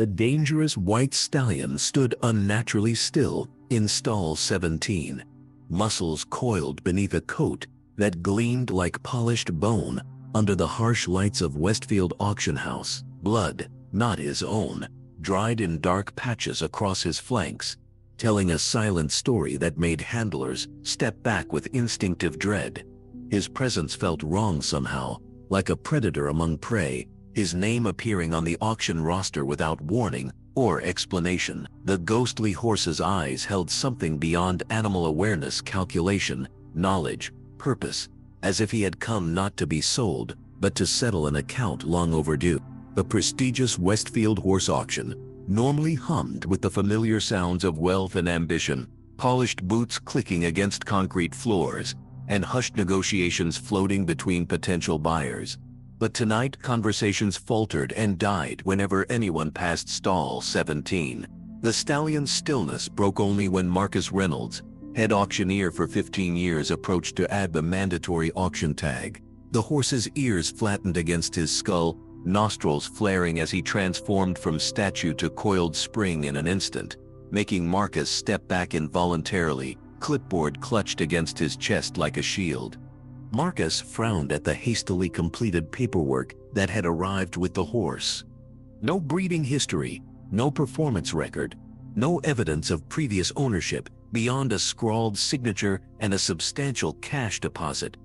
The dangerous white stallion stood unnaturally still in stall 17, muscles coiled beneath a coat that gleamed like polished bone under the harsh lights of Westfield Auction House. Blood, not his own, dried in dark patches across his flanks, telling a silent story that made handlers step back with instinctive dread. His presence felt wrong somehow, like a predator among prey, his name appearing on the auction roster without warning or explanation. The ghostly horse's eyes held something beyond animal awareness, calculation, knowledge, purpose, as if he had come not to be sold, but to settle an account long overdue. The prestigious Westfield Horse Auction normally hummed with the familiar sounds of wealth and ambition, polished boots clicking against concrete floors, and hushed negotiations floating between potential buyers. But tonight conversations faltered and died whenever anyone passed stall 17. The stallion's stillness broke only when Marcus Reynolds, head auctioneer for 15 years, approached to add the mandatory auction tag. The horse's ears flattened against his skull, nostrils flaring as he transformed from statue to coiled spring in an instant, making Marcus step back involuntarily, clipboard clutched against his chest like a shield. Marcus frowned at the hastily completed paperwork that had arrived with the horse. No breeding history, no performance record, no evidence of previous ownership beyond a scrawled signature and a substantial cash deposit,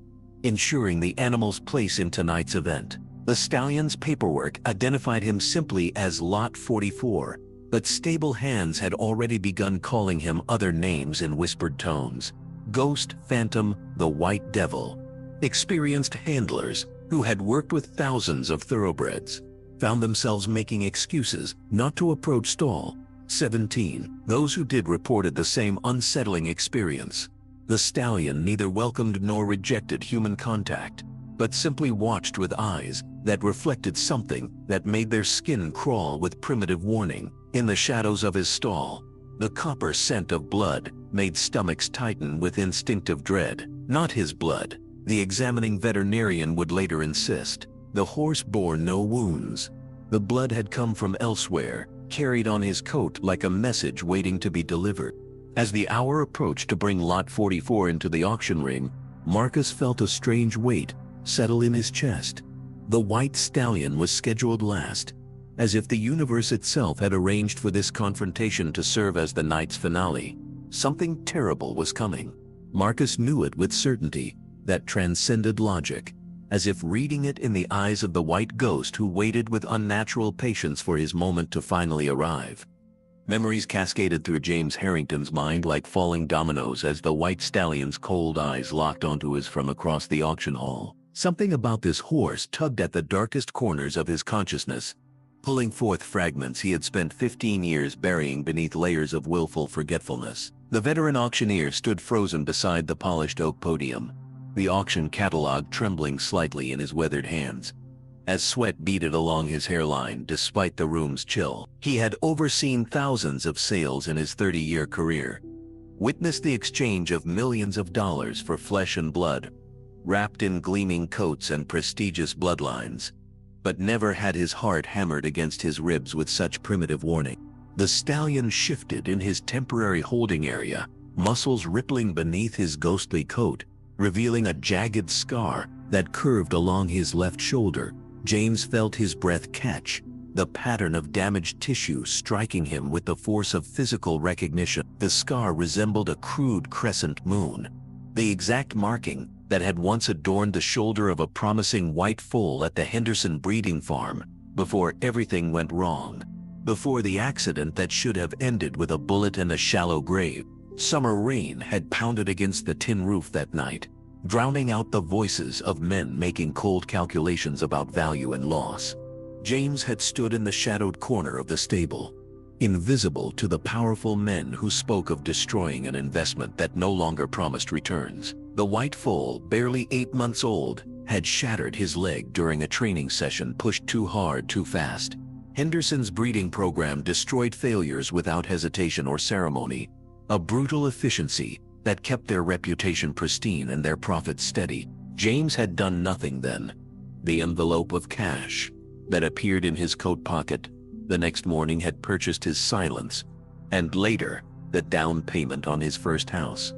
ensuring the animal's place in tonight's event. The stallion's paperwork identified him simply as Lot 44, but stable hands had already begun calling him other names in whispered tones. Ghost, Phantom, the White Devil. Experienced handlers, who had worked with thousands of thoroughbreds, found themselves making excuses not to approach stall 17. Those who did reported the same unsettling experience. The stallion neither welcomed nor rejected human contact, but simply watched with eyes that reflected something that made their skin crawl with primitive warning. In the shadows of his stall, the copper scent of blood made stomachs tighten with instinctive dread. Not his blood, the examining veterinarian would later insist. The horse bore no wounds. The blood had come from elsewhere, carried on his coat like a message waiting to be delivered. As the hour approached to bring Lot 44 into the auction ring, Marcus felt a strange weight settle in his chest. The white stallion was scheduled last, as if the universe itself had arranged for this confrontation to serve as the night's finale. Something terrible was coming. Marcus knew it with certainty that transcended logic, as if reading it in the eyes of the white ghost who waited with unnatural patience for his moment to finally arrive. Memories cascaded through James Harrington's mind like falling dominoes as the white stallion's cold eyes locked onto his from across the auction hall. Something about this horse tugged at the darkest corners of his consciousness, pulling forth fragments he had spent 15 years burying beneath layers of willful forgetfulness. The veteran auctioneer stood frozen beside the polished oak podium, the auction catalog trembling slightly in his weathered hands, as sweat beaded along his hairline despite the room's chill. He had overseen thousands of sales in his 30-year career, witnessed the exchange of millions of dollars for flesh and blood, wrapped in gleaming coats and prestigious bloodlines, but never had his heart hammered against his ribs with such primitive warning. The stallion shifted in his temporary holding area, muscles rippling beneath his ghostly coat, revealing a jagged scar that curved along his left shoulder. James felt his breath catch, the pattern of damaged tissue striking him with the force of physical recognition. The scar resembled a crude crescent moon, the exact marking that had once adorned the shoulder of a promising white foal at the Henderson breeding farm before everything went wrong. Before the accident that should have ended with a bullet and a shallow grave, summer rain had pounded against the tin roof that night, drowning out the voices of men making cold calculations about value and loss. James had stood in the shadowed corner of the stable, invisible to the powerful men who spoke of destroying an investment that no longer promised returns. The white foal, barely 8 months old, had shattered his leg during a training session pushed too hard too fast. Henderson's breeding program destroyed failures without hesitation or ceremony, a brutal efficiency that kept their reputation pristine and their profits steady. James had done nothing then. The envelope of cash that appeared in his coat pocket the next morning had purchased his silence, and later, the down payment on his first house.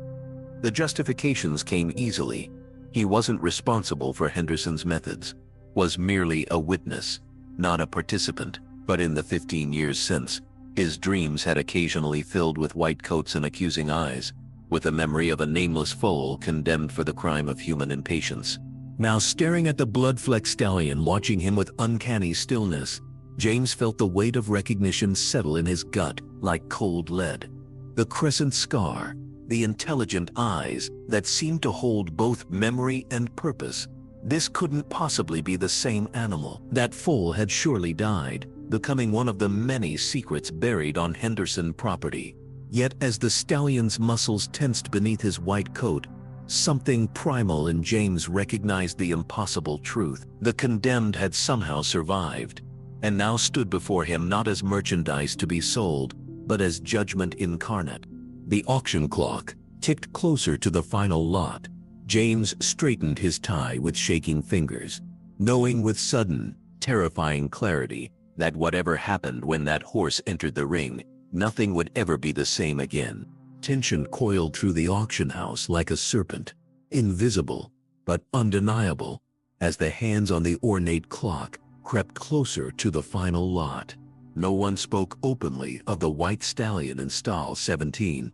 The justifications came easily. He wasn't responsible for Henderson's methods, was merely a witness, not a participant. But in the 15 years since, his dreams had occasionally filled with white coats and accusing eyes, with the memory of a nameless foal condemned for the crime of human impatience. Now staring at the blood-flecked stallion watching him with uncanny stillness, James felt the weight of recognition settle in his gut like cold lead. The crescent scar, the intelligent eyes that seemed to hold both memory and purpose. This couldn't possibly be the same animal. That foal had surely died, becoming one of the many secrets buried on Henderson property. Yet as the stallion's muscles tensed beneath his white coat, something primal in James recognized the impossible truth. The condemned had somehow survived, and now stood before him not as merchandise to be sold, but as judgment incarnate. The auction clock ticked closer to the final lot. James straightened his tie with shaking fingers, knowing with sudden, terrifying clarity that whatever happened when that horse entered the ring, nothing would ever be the same again. Tension coiled through the auction house like a serpent, invisible but undeniable, as the hands on the ornate clock crept closer to the final lot. No one spoke openly of the white stallion in stall 17,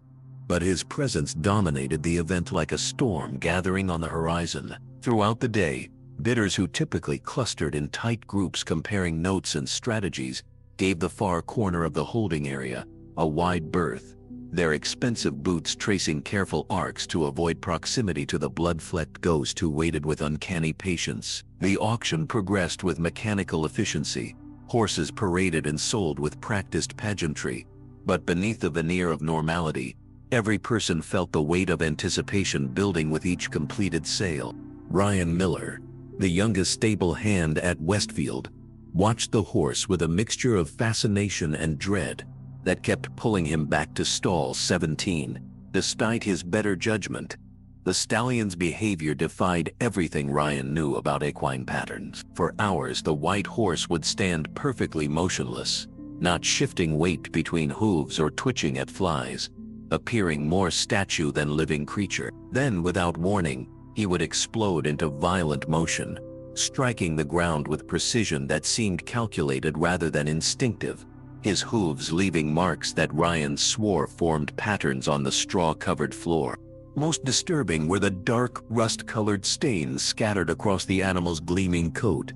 but his presence dominated the event like a storm gathering on the horizon. Throughout the day, bidders who typically clustered in tight groups comparing notes and strategies gave the far corner of the holding area a wide berth, their expensive boots tracing careful arcs to avoid proximity to the blood-flecked ghost who waited with uncanny patience. The auction progressed with mechanical efficiency. Horses paraded and sold with practiced pageantry, but beneath the veneer of normality, every person felt the weight of anticipation building with each completed sale. Ryan Miller, the youngest stable hand at Westfield, watched the horse with a mixture of fascination and dread that kept pulling him back to stall 17. Despite his better judgment, the stallion's behavior defied everything Ryan knew about equine patterns. For hours, the white horse would stand perfectly motionless, not shifting weight between hooves or twitching at flies, appearing more statue than living creature. Then, without warning, he would explode into violent motion, striking the ground with precision that seemed calculated rather than instinctive, his hooves leaving marks that Ryan swore formed patterns on the straw-covered floor. Most disturbing were the dark, rust-colored stains scattered across the animal's gleaming coat.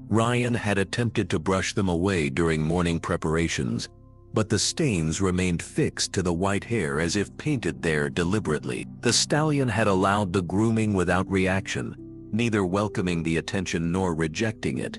Ryan had attempted to brush them away during morning preparations, but the stains remained fixed to the white hair as if painted there deliberately. The stallion had allowed the grooming without reaction, neither welcoming the attention nor rejecting it,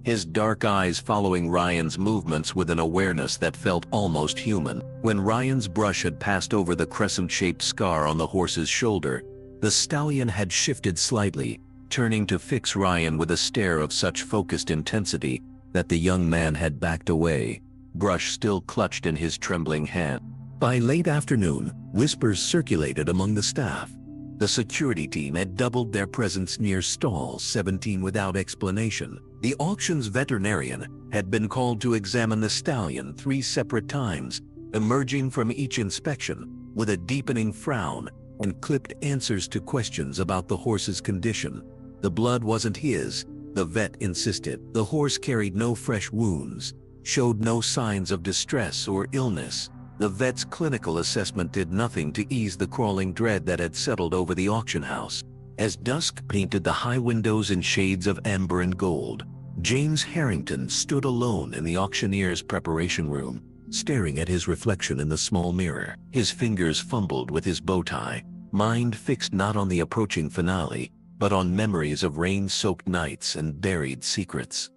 his dark eyes following Ryan's movements with an awareness that felt almost human. When Ryan's brush had passed over the crescent-shaped scar on the horse's shoulder, the stallion had shifted slightly, turning to fix Ryan with a stare of such focused intensity that the young man had backed away, brush still clutched in his trembling hand. By late afternoon, whispers circulated among the staff. The security team had doubled their presence near stall 17 without explanation. The auction's veterinarian had been called to examine the stallion 3 separate times, emerging from each inspection with a deepening frown and clipped answers to questions about the horse's condition. The blood wasn't his, the vet insisted. The horse carried no fresh wounds, showed no signs of distress or illness. The vet's clinical assessment did nothing to ease the crawling dread that had settled over the auction house. As dusk painted the high windows in shades of amber and gold, James Harrington stood alone in the auctioneer's preparation room, staring at his reflection in the small mirror. His fingers fumbled with his bow tie, mind fixed not on the approaching finale, but on memories of rain-soaked nights and buried secrets.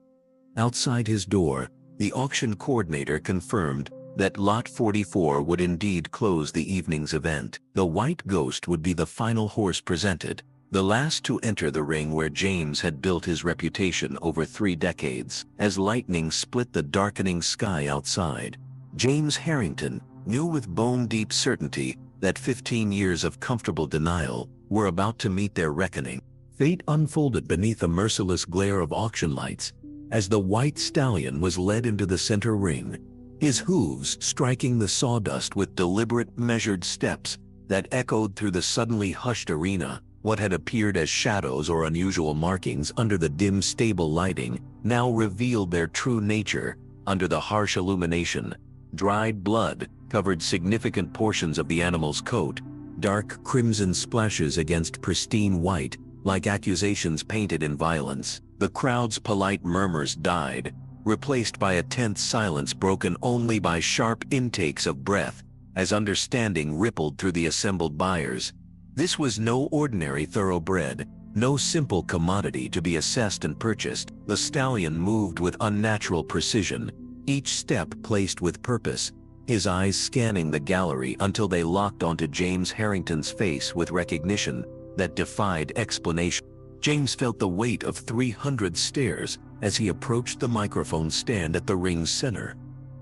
Outside his door, the auction coordinator confirmed that Lot 44 would indeed close the evening's event. The White Ghost would be the final horse presented, the last to enter the ring where James had built his reputation over 3 decades. As lightning split the darkening sky outside, James Harrington knew with bone-deep certainty that 15 years of comfortable denial were about to meet their reckoning. Fate unfolded beneath a merciless glare of auction lights, as the white stallion was led into the center ring, his hooves striking the sawdust with deliberate, measured steps that echoed through the suddenly hushed arena. What had appeared as shadows or unusual markings under the dim stable lighting now revealed their true nature under the harsh illumination. Dried blood covered significant portions of the animal's coat, dark crimson splashes against pristine white, like accusations painted in violence. The crowd's polite murmurs died, replaced by a tense silence broken only by sharp intakes of breath as understanding rippled through the assembled buyers. This was no ordinary thoroughbred, no simple commodity to be assessed and purchased. The stallion moved with unnatural precision, each step placed with purpose, his eyes scanning the gallery until they locked onto James Harrington's face with recognition that defied explanation. James felt the weight of 300 stares as he approached the microphone stand at the ring's center,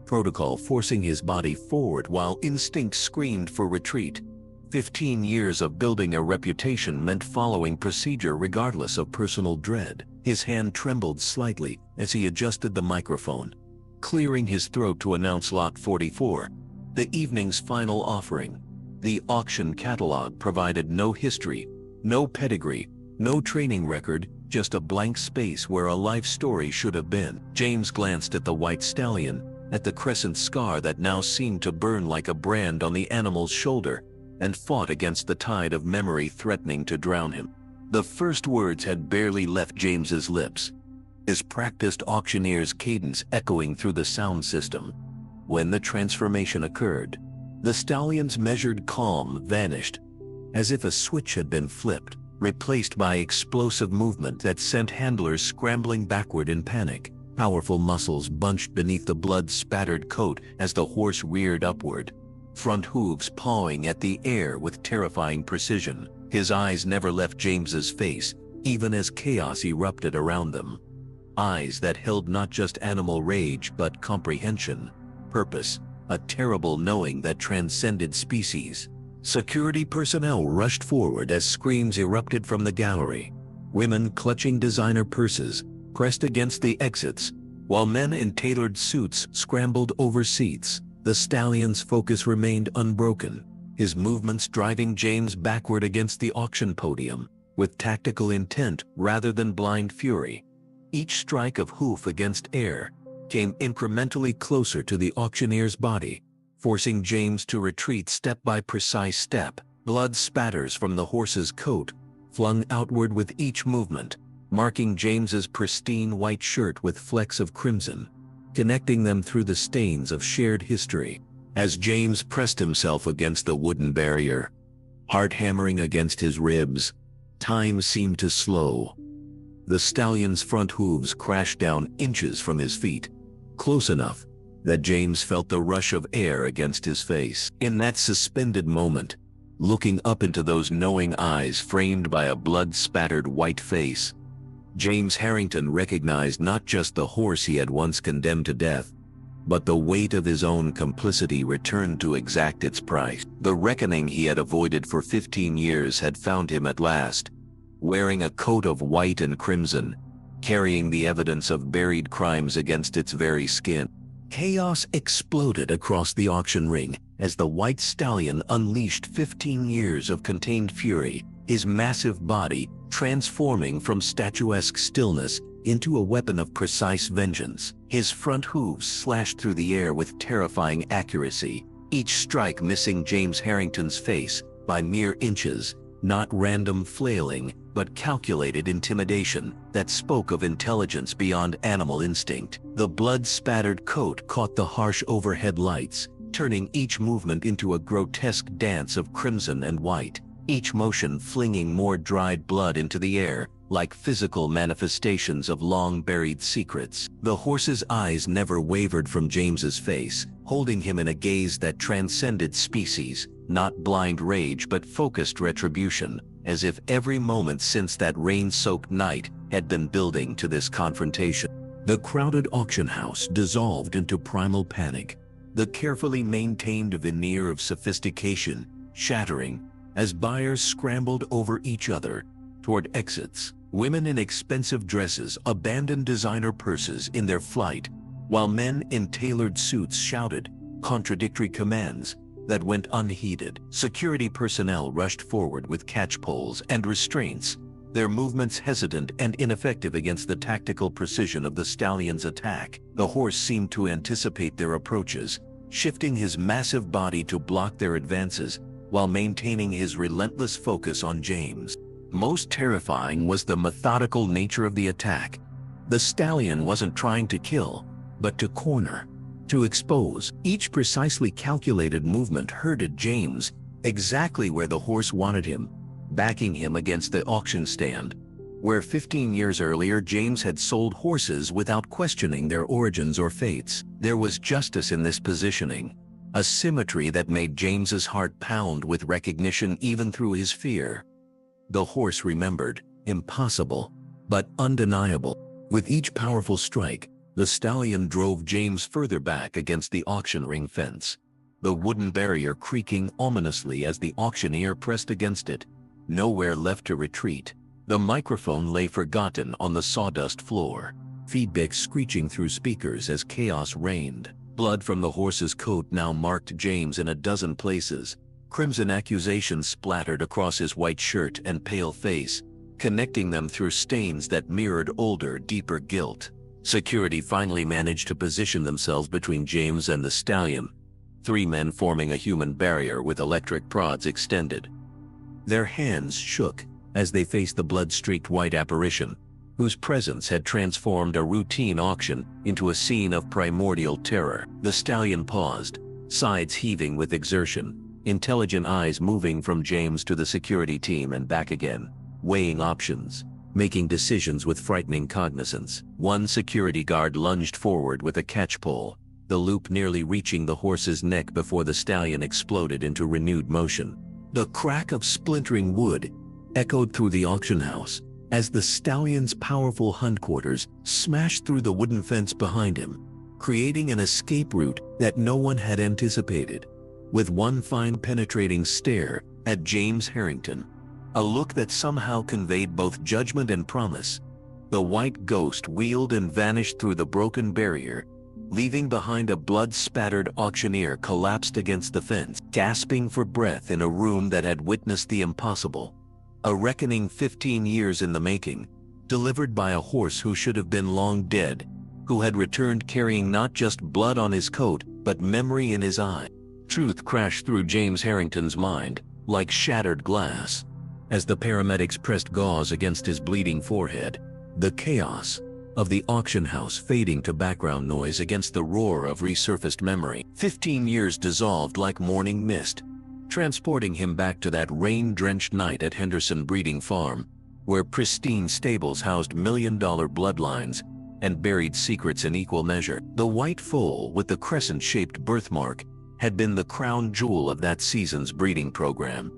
protocol forcing his body forward while instinct screamed for retreat. 15 years of building a reputation meant following procedure regardless of personal dread. His hand trembled slightly as he adjusted the microphone, clearing his throat to announce Lot 44, the evening's final offering. The auction catalog provided no history, no pedigree, no training record, just a blank space where a life story should have been. James glanced at the white stallion, at the crescent scar that now seemed to burn like a brand on the animal's shoulder, and fought against the tide of memory threatening to drown him. The first words had barely left James's lips, his practiced auctioneer's cadence echoing through the sound system. When the transformation occurred, the stallion's measured calm vanished, as if a switch had been flipped, replaced by explosive movement that sent handlers scrambling backward in panic. Powerful muscles bunched beneath the blood-spattered coat as the horse reared upward, front hooves pawing at the air with terrifying precision. His eyes never left James's face, even as chaos erupted around them. Eyes that held not just animal rage but comprehension, purpose, a terrible knowing that transcended species. Security personnel rushed forward as screams erupted from the gallery. Women clutching designer purses pressed against the exits, while men in tailored suits scrambled over seats. The stallion's focus remained unbroken, his movements driving James backward against the auction podium, with tactical intent rather than blind fury. Each strike of hoof against air came incrementally closer to the auctioneer's body, forcing James to retreat step by precise step. Blood spatters from the horse's coat, flung outward with each movement, marking James's pristine white shirt with flecks of crimson, connecting them through the stains of shared history. As James pressed himself against the wooden barrier, heart hammering against his ribs, time seemed to slow. The stallion's front hooves crashed down inches from his feet, close enough that James felt the rush of air against his face. In that suspended moment, looking up into those knowing eyes framed by a blood-spattered white face, James Harrington recognized not just the horse he had once condemned to death, but the weight of his own complicity returned to exact its price. The reckoning he had avoided for 15 years had found him at last, wearing a coat of white and crimson, carrying the evidence of buried crimes against its very skin. Chaos exploded across the auction ring as the white stallion unleashed 15 years of contained fury, his massive body transforming from statuesque stillness into a weapon of precise vengeance. His front hooves slashed through the air with terrifying accuracy, each strike missing James Harrington's face by mere inches, not random flailing, but calculated intimidation that spoke of intelligence beyond animal instinct. The blood-spattered coat caught the harsh overhead lights, turning each movement into a grotesque dance of crimson and white, each motion flinging more dried blood into the air, like physical manifestations of long-buried secrets. The horse's eyes never wavered from James's face, holding him in a gaze that transcended species, not blind rage but focused retribution, as if every moment since that rain-soaked night had been building to this confrontation. The crowded auction house dissolved into primal panic, the carefully maintained veneer of sophistication shattering as buyers scrambled over each other toward exits. Women in expensive dresses abandoned designer purses in their flight, while men in tailored suits shouted contradictory commands that went unheeded. Security personnel rushed forward with catch poles and restraints, their movements hesitant and ineffective against the tactical precision of the stallion's attack. The horse seemed to anticipate their approaches, shifting his massive body to block their advances while maintaining his relentless focus on James. Most terrifying was the methodical nature of the attack. The stallion wasn't trying to kill, but to corner, to expose. Each precisely calculated movement hurted James exactly where the horse wanted him, backing him against the auction stand, where 15 years earlier James had sold horses without questioning their origins or fates. There was justice in this positioning, a symmetry that made James's heart pound with recognition even through his fear. The horse remembered, impossible, but undeniable. With each powerful strike, the stallion drove James further back against the auction ring fence, the wooden barrier creaking ominously as the auctioneer pressed against it. Nowhere left to retreat. The microphone lay forgotten on the sawdust floor, feedback screeching through speakers as chaos reigned. Blood from the horse's coat now marked James in a dozen places. Crimson accusations splattered across his white shirt and pale face, connecting them through stains that mirrored older, deeper guilt. Security finally managed to position themselves between James and the stallion, 3 men forming a human barrier with electric prods extended. Their hands shook as they faced the blood-streaked white apparition, whose presence had transformed a routine auction into a scene of primordial terror. The stallion paused, sides heaving with exertion, intelligent eyes moving from James to the security team and back again, weighing options, making decisions with frightening cognizance. One security guard lunged forward with a catch pole, the loop nearly reaching the horse's neck before the stallion exploded into renewed motion. The crack of splintering wood echoed through the auction house as the stallion's powerful hindquarters smashed through the wooden fence behind him, creating an escape route that no one had anticipated. With one fine penetrating stare at James Harrington, a look that somehow conveyed both judgment and promise, the white ghost wheeled and vanished through the broken barrier, leaving behind a blood-spattered auctioneer collapsed against the fence, gasping for breath in a room that had witnessed the impossible. A reckoning 15 years in the making, delivered by a horse who should have been long dead, who had returned carrying not just blood on his coat, but memory in his eye. Truth crashed through James Harrington's mind, like shattered glass. As the paramedics pressed gauze against his bleeding forehead, the chaos of the auction house fading to background noise against the roar of resurfaced memory. 15 years dissolved like morning mist, transporting him back to that rain-drenched night at Henderson Breeding Farm, where pristine stables housed million-dollar bloodlines and buried secrets in equal measure. The white foal with the crescent-shaped birthmark had been the crown jewel of that season's breeding program,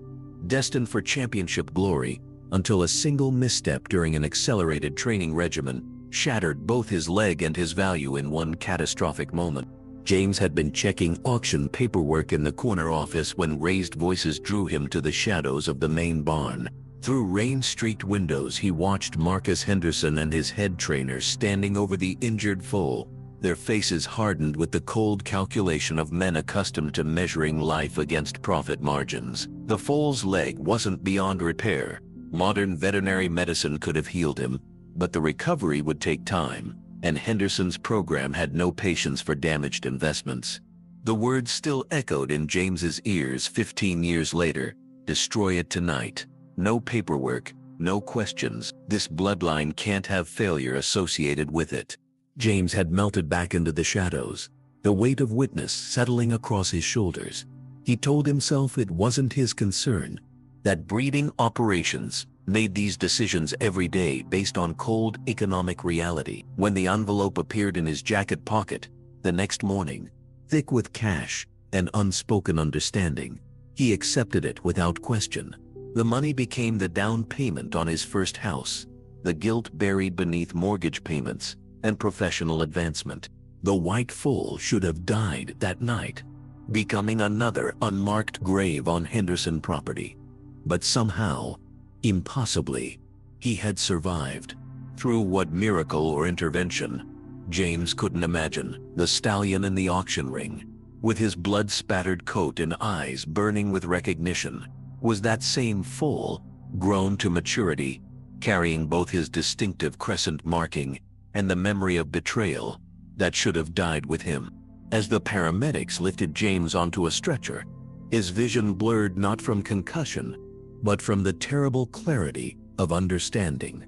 destined for championship glory until a single misstep during an accelerated training regimen shattered both his leg and his value in one catastrophic moment. James had been checking auction paperwork in the corner office when raised voices drew him to the shadows of the main barn. Through rain-streaked windows he watched Marcus Henderson and his head trainer standing over the injured foal, their faces hardened with the cold calculation of men accustomed to measuring life against profit margins. The foal's leg wasn't beyond repair. Modern veterinary medicine could have healed him, but the recovery would take time, and Henderson's program had no patience for damaged investments. The words still echoed in James's ears 15 years later, "Destroy it tonight. No paperwork, no questions. This bloodline can't have failure associated with it." James had melted back into the shadows, the weight of witness settling across his shoulders. He told himself it wasn't his concern, that breeding operations made these decisions every day based on cold economic reality. When the envelope appeared in his jacket pocket the next morning, thick with cash and unspoken understanding, he accepted it without question. The money became the down payment on his first house, the guilt buried beneath mortgage payments and professional advancement. The white foal should have died that night, becoming another unmarked grave on Henderson property. But somehow, impossibly, He had survived. Through what miracle or intervention? James couldn't imagine. The stallion in the auction ring, with his blood-spattered coat and eyes burning with recognition, was that same foal, grown to maturity, carrying both his distinctive crescent marking and the memory of betrayal that should have died with him. As the paramedics lifted James onto a stretcher, his vision blurred not from concussion, but from the terrible clarity of understanding.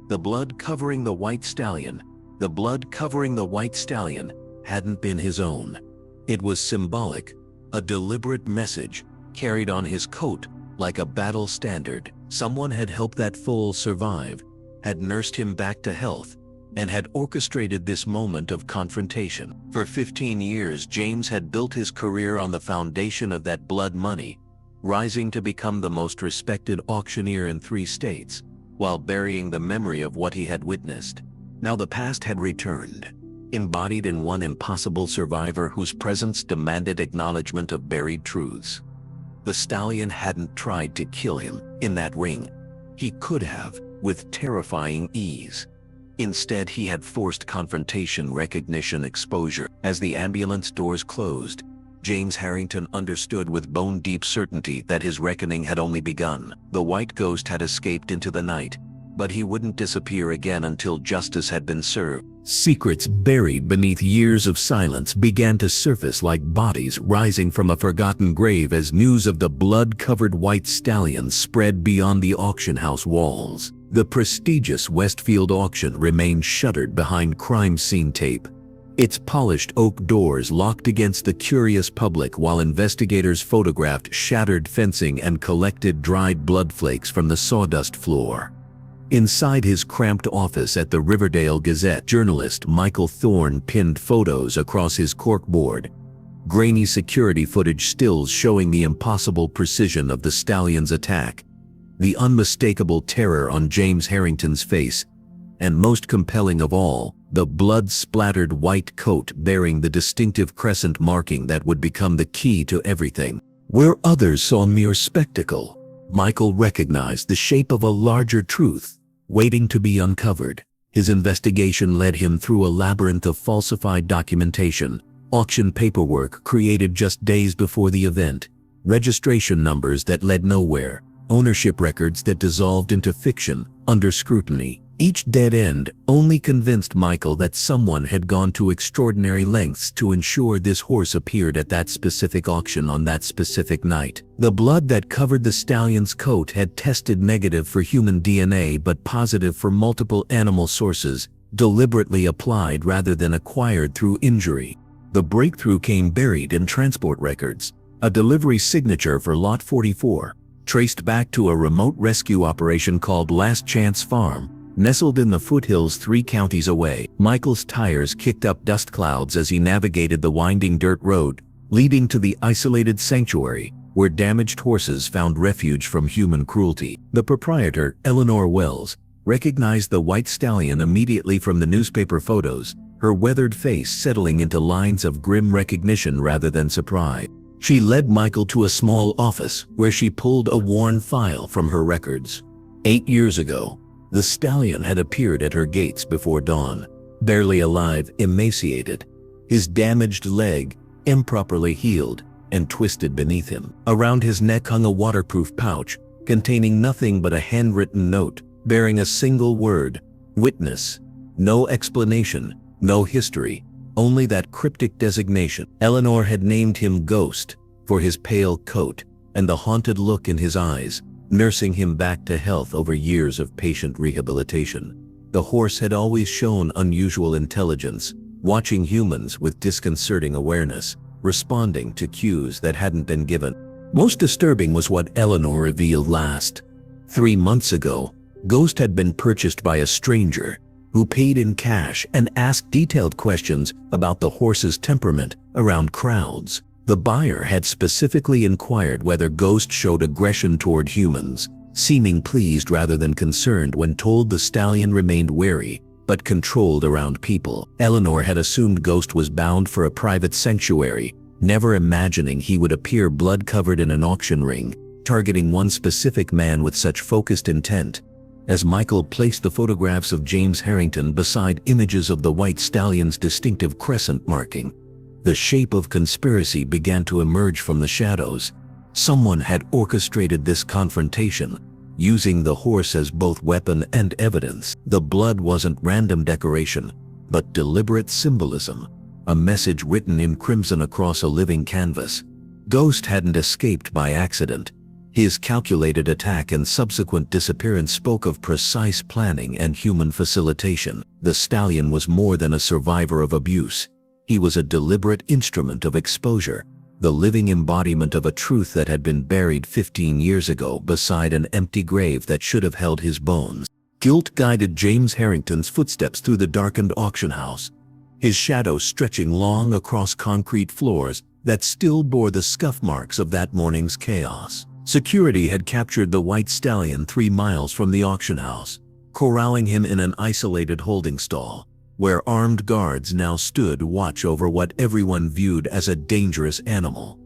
The blood covering the white stallion, hadn't been his own. It was symbolic, a deliberate message carried on his coat like a battle standard. Someone had helped that foal survive, had nursed him back to health, and had orchestrated this moment of confrontation. For 15 years, James had built his career on the foundation of that blood money, rising to become the most respected auctioneer in 3 states, while burying the memory of what he had witnessed. Now the past had returned, embodied in one impossible survivor whose presence demanded acknowledgement of buried truths. The stallion hadn't tried to kill him in that ring. He could have, with terrifying ease. Instead, he had forced confrontation, recognition, exposure. As the ambulance doors closed, James Harrington understood with bone-deep certainty that his reckoning had only begun. The white ghost had escaped into the night, but he wouldn't disappear again until justice had been served. Secrets buried beneath years of silence began to surface like bodies rising from a forgotten grave as news of the blood-covered white stallion spread beyond the auction house walls. The prestigious Westfield auction remained shuttered behind crime scene tape, its polished oak doors locked against the curious public while investigators photographed shattered fencing and collected dried blood flakes from the sawdust floor. Inside his cramped office at the Riverdale Gazette, journalist Michael Thorne pinned photos across his corkboard, grainy security footage stills showing the impossible precision of the stallion's attack, the unmistakable terror on James Harrington's face, and most compelling of all, the blood-splattered white coat bearing the distinctive crescent marking that would become the key to everything. Where others saw mere spectacle, Michael recognized the shape of a larger truth, waiting to be uncovered. His investigation led him through a labyrinth of falsified documentation, auction paperwork created just days before the event, registration numbers that led nowhere, ownership records that dissolved into fiction under scrutiny. Each dead end only convinced Michael that someone had gone to extraordinary lengths to ensure this horse appeared at that specific auction on that specific night. The blood that covered the stallion's coat had tested negative for human DNA but positive for multiple animal sources, deliberately applied rather than acquired through injury. The breakthrough came buried in transport records. A delivery signature for Lot 44, traced back to a remote rescue operation called Last Chance Farm, nestled in the foothills 3 counties away. Michael's tires kicked up dust clouds as he navigated the winding dirt road, leading to the isolated sanctuary, where damaged horses found refuge from human cruelty. The proprietor, Eleanor Wells, recognized the white stallion immediately from the newspaper photos, her weathered face settling into lines of grim recognition rather than surprise. She led Michael to a small office where she pulled a worn file from her records. 8 years ago, the stallion had appeared at her gates before dawn, barely alive, emaciated, his damaged leg improperly healed and twisted beneath him. Around his neck hung a waterproof pouch containing nothing but a handwritten note bearing a single word, witness. No explanation, no history, only that cryptic designation. Eleanor had named him Ghost for his pale coat and the haunted look in his eyes, nursing him back to health over years of patient rehabilitation. The horse had always shown unusual intelligence, watching humans with disconcerting awareness, responding to cues that hadn't been given. Most disturbing was what Eleanor revealed last. 3 months ago, Ghost had been purchased by a stranger who paid in cash and asked detailed questions about the horse's temperament around crowds. The buyer had specifically inquired whether Ghost showed aggression toward humans, seeming pleased rather than concerned when told the stallion remained wary, but controlled around people. Eleanor had assumed Ghost was bound for a private sanctuary, never imagining he would appear blood-covered in an auction ring, targeting one specific man with such focused intent. As Michael placed the photographs of James Harrington beside images of the white stallion's distinctive crescent marking, the shape of conspiracy began to emerge from the shadows. Someone had orchestrated this confrontation, using the horse as both weapon and evidence. The blood wasn't random decoration, but deliberate symbolism, a message written in crimson across a living canvas. Ghost hadn't escaped by accident. His calculated attack and subsequent disappearance spoke of precise planning and human facilitation. The stallion was more than a survivor of abuse. He was a deliberate instrument of exposure, the living embodiment of a truth that had been buried 15 years ago beside an empty grave that should have held his bones. Guilt guided James Harrington's footsteps through the darkened auction house, his shadow stretching long across concrete floors that still bore the scuff marks of that morning's chaos. Security had captured the white stallion 3 miles from the auction house, corralling him in an isolated holding stall, where armed guards now stood watch over what everyone viewed as a dangerous animal.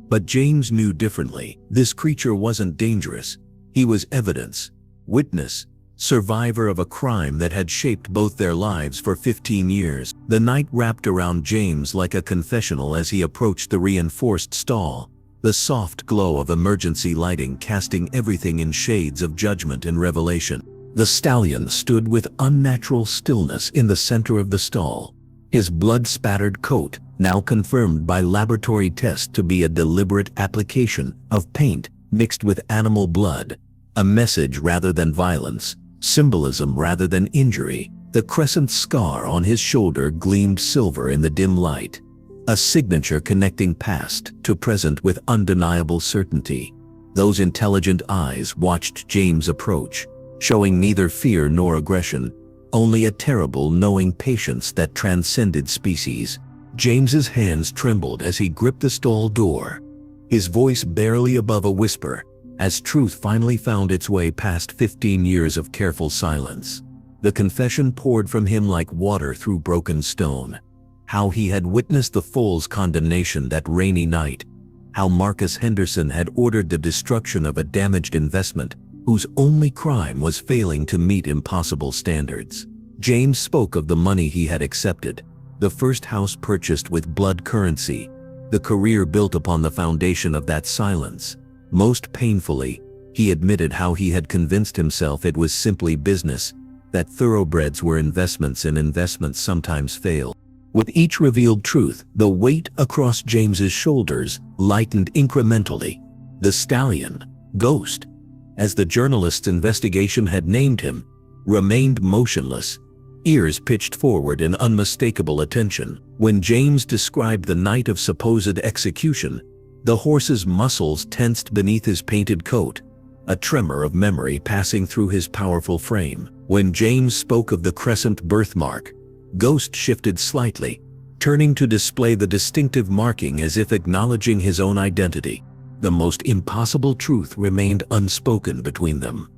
But James knew differently. This creature wasn't dangerous. He was evidence, witness, survivor of a crime that had shaped both their lives for 15 years. The night wrapped around James like a confessional as he approached the reinforced stall, the soft glow of emergency lighting casting everything in shades of judgment and revelation. The stallion stood with unnatural stillness in the center of the stall, his blood-spattered coat now confirmed by laboratory tests to be a deliberate application of paint mixed with animal blood, a message rather than violence, symbolism rather than injury. The crescent scar on his shoulder gleamed silver in the dim light, a signature connecting past to present with undeniable certainty. Those intelligent eyes watched James approach, showing neither fear nor aggression, only a terrible knowing patience that transcended species. James's hands trembled as he gripped the stall door, his voice barely above a whisper, as truth finally found its way past 15 years of careful silence. The confession poured from him like water through broken stone. How he had witnessed the foal's condemnation that rainy night, how Marcus Henderson had ordered the destruction of a damaged investment whose only crime was failing to meet impossible standards. James spoke of the money he had accepted, the first house purchased with blood currency, the career built upon the foundation of that silence. Most painfully, he admitted how he had convinced himself it was simply business, that thoroughbreds were investments and investments sometimes fail. With each revealed truth, the weight across James's shoulders lightened incrementally. The stallion, Ghost, as the journalist's investigation had named him, remained motionless, ears pitched forward in unmistakable attention. When James described the night of supposed execution, the horse's muscles tensed beneath his painted coat, a tremor of memory passing through his powerful frame. When James spoke of the crescent birthmark, Ghost shifted slightly, turning to display the distinctive marking as if acknowledging his own identity. The most impossible truth remained unspoken between them.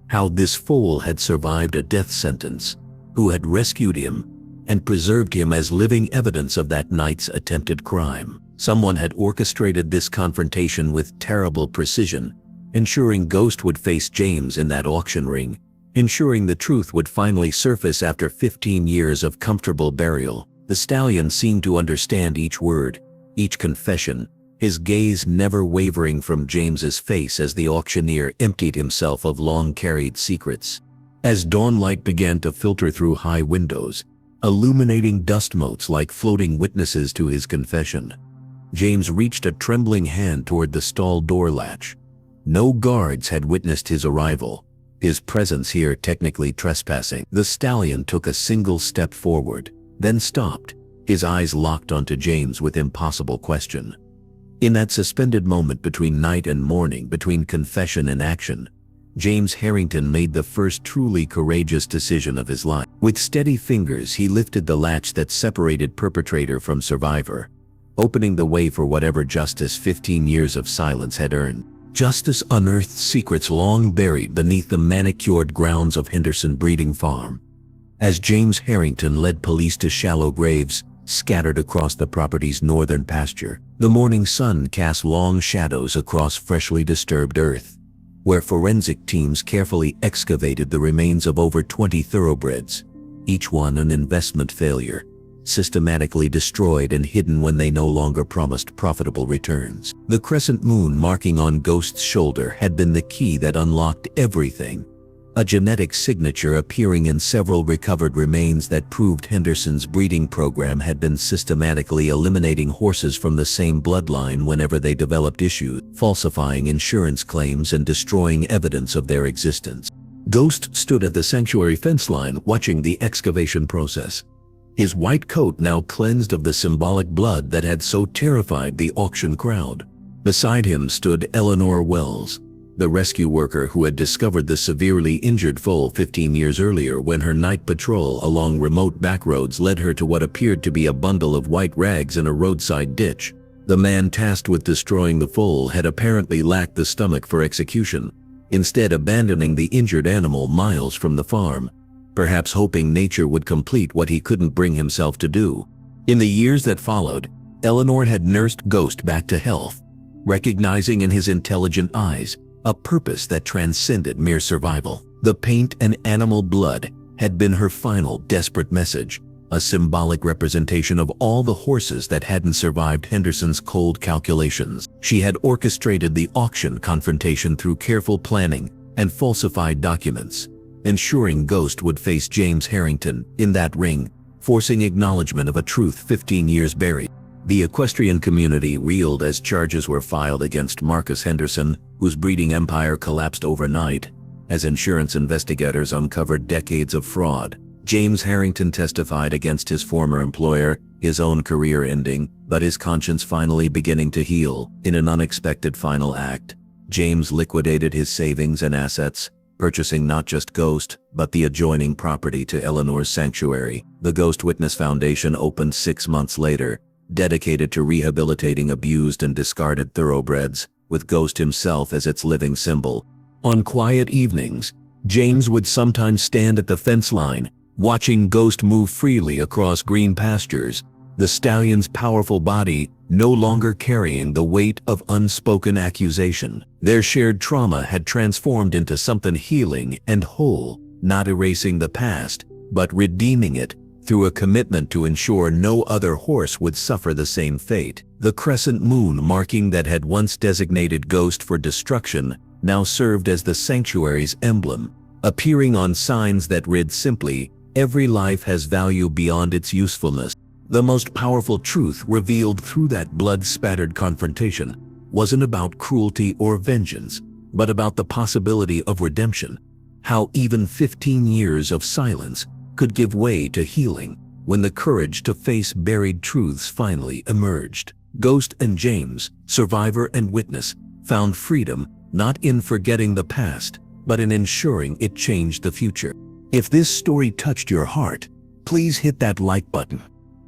How this foal had survived a death sentence, who had rescued him and preserved him as living evidence of that night's attempted crime. Someone had orchestrated this confrontation with terrible precision, ensuring Ghost would face James in that auction ring, ensuring the truth would finally surface after 15 years of comfortable burial. The stallion seemed to understand each word, each confession, his gaze never wavering from James's face as the auctioneer emptied himself of long-carried secrets. As dawnlight began to filter through high windows, illuminating dust motes like floating witnesses to his confession, James reached a trembling hand toward the stall door latch. No guards had witnessed his arrival, his presence here technically trespassing. The stallion took a single step forward, then stopped, his eyes locked onto James with impossible question. In that suspended moment between night and morning, between confession and action, James Harrington made the first truly courageous decision of his life. With steady fingers, he lifted the latch that separated perpetrator from survivor, opening the way for whatever justice 15 years of silence had earned. Justice unearthed secrets long buried beneath the manicured grounds of Henderson Breeding Farm. As James Harrington led police to shallow graves scattered across the property's northern pasture, the morning sun cast long shadows across freshly disturbed earth. where forensic teams carefully excavated the remains of over 20 thoroughbreds, each one an investment failure, systematically destroyed and hidden when they no longer promised profitable returns. The crescent moon marking on Ghost's shoulder had been the key that unlocked everything, a genetic signature appearing in several recovered remains that proved Henderson's breeding program had been systematically eliminating horses from the same bloodline whenever they developed issues, falsifying insurance claims and destroying evidence of their existence. Ghost stood at the sanctuary fence line watching the excavation process, his white coat now cleansed of the symbolic blood that had so terrified the auction crowd. Beside him stood Eleanor Wells, the rescue worker who had discovered the severely injured foal 15 years earlier when her night patrol along remote backroads led her to what appeared to be a bundle of white rags in a roadside ditch. The man tasked with destroying the foal had apparently lacked the stomach for execution, instead abandoning the injured animal miles from the farm, perhaps hoping nature would complete what he couldn't bring himself to do. In the years that followed, Eleanor had nursed Ghost back to health, recognizing in his intelligent eyes a purpose that transcended mere survival. The paint and animal blood had been her final desperate message, a symbolic representation of all the horses that hadn't survived Henderson's cold calculations. She had orchestrated the auction confrontation through careful planning and falsified documents, ensuring Ghost would face James Harrington in that ring, forcing acknowledgement of a truth 15 years buried. The equestrian community reeled as charges were filed against Marcus Henderson, whose breeding empire collapsed overnight, as insurance investigators uncovered decades of fraud. James Harrington testified against his former employer, his own career ending, but his conscience finally beginning to heal. In an unexpected final act, James liquidated his savings and assets, purchasing not just Ghost, but the adjoining property to Eleanor's sanctuary. The Ghost Witness Foundation opened 6 months later, dedicated to rehabilitating abused and discarded thoroughbreds, with Ghost himself as its living symbol. On quiet evenings, James would sometimes stand at the fence line, watching Ghost move freely across green pastures, the stallion's powerful body no longer carrying the weight of unspoken accusation. Their shared trauma had transformed into something healing and whole, not erasing the past, but redeeming it through a commitment to ensure no other horse would suffer the same fate. The crescent moon marking that had once designated Ghost for destruction now served as the sanctuary's emblem, appearing on signs that read simply, "Every life has value beyond its usefulness." The most powerful truth revealed through that blood-spattered confrontation wasn't about cruelty or vengeance, but about the possibility of redemption, how even 15 years of silence could give way to healing when the courage to face buried truths finally emerged. Ghost and James, survivor and witness, found freedom not in forgetting the past, but in ensuring it changed the future. If this story touched your heart, please hit that like button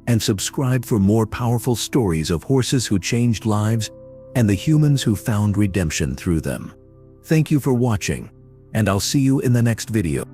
and subscribe for more powerful stories of horses who changed lives and the humans who found redemption through them. Thank you for watching, and I'll see you in the next video.